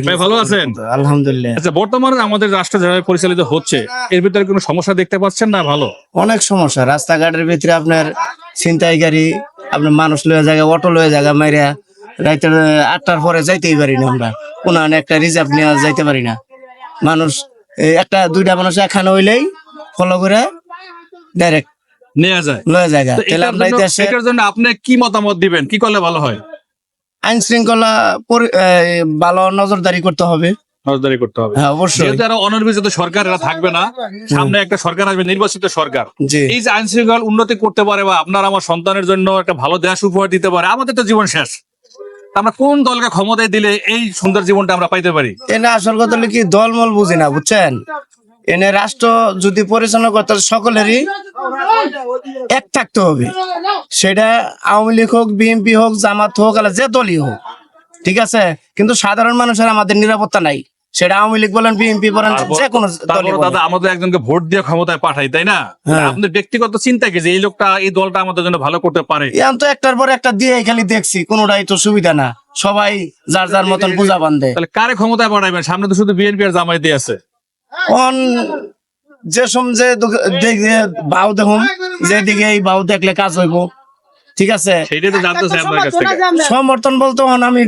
ভাই ভালো আছেন? আলহামদুলিল্লাহ। আচ্ছা, বর্তমানে আমাদের রাষ্ট্র যেভাবে পরিচালিত হচ্ছে এর ভিতরে কোনো সমস্যা দেখতে পাচ্ছেন না? ভালো অনেক সমস্যা রাস্তাঘাটের ভিতরে আপনার ছিনতাইকারী, আপনার মানুষ লয়ে জায়গা, অটো লয়ে জায়গা মাইরা রাইতে 8টার পরে যাইতেই পারি না আমরা। কোনো একটা রিজার্ভ নিয়ে যাইতে পারি না। মানুষ একটা দুইটা মানুষ এখানে হইলেই ফলো করে ডাইরেক্ট নেওয়া যায়। লয়ে জায়গা। তো তাহলে আমরা এই দেশে এটার জন্য আপনি কি মতামত দিবেন? কি করলে ভালো হয়? আইন শৃঙ্খলা ভালো নজরদারি করতে হবে। নজরদারি করতে হবে। হ্যাঁ, অবশ্যই। যেহেতু এরা অনির্বাচিত সরকার, এরা থাকবে না, সামনে একটা সরকার আসবে, নির্বাচিত সরকার। জি। এই যে আইন শৃঙ্খলা উন্নতি করতে পারে বা আপনার আমার সন্তানের জন্য একটা ভালো দেশ উপহার দিতে পারে, আমাদের তো জীবন শেষ। আমরা কোন দলকে ক্ষমতায় দিলে এই সুন্দর জীবনটা আমরা পাইতে পারি? এনে আসল কথা হলো কি, দলমল বুঝি না, বুঝছেন? এনে রাষ্ট্র যদি পরিচালনা করতে হয়, সকলেরই এক থাকতে হবে। সেটা আওয়ামী লীগ হোক, বিএনপি হোক, জামাত হোক, আর যে দলই হোক, ঠিক আছে? কিন্তু সাধারণ মানুষের আমাদের নিরাপত্তা নাই। সেটা আওয়ামী লীগ বলেন, বিএনপি বলেন, যে কোনো দলই তারপরে বলেন। দাদা, আমাদের একজনকে ভোট দিয়ে ক্ষমতায় পাঠাই, তাই না? হ্যাঁ। আপনার ব্যক্তিগত চিন্তা কি যে এই লোকটা, এই দলটা আমাদের জন্য ভালো করতে পারে? এখন তো একটার পর একটা দিয়ে খালি দেখছি, কোনোটাই তো সুবিধা না। সবাই যার যার মতন পূজা বান্ধে। তাহলে কারে ক্ষমতায় পাঠাইবেন? সামনে তো শুধু বিএনপি আর জামায়াতই আছে। অন যে যে দেখে বাউ দেখুন, যেদিকে এই বাউ দেখলে কাজ হইব, ঠিক আছে? সেইটাই তো জানতে চাই আপনার কাছ থেকে। সমর্থন বলতে হন আমি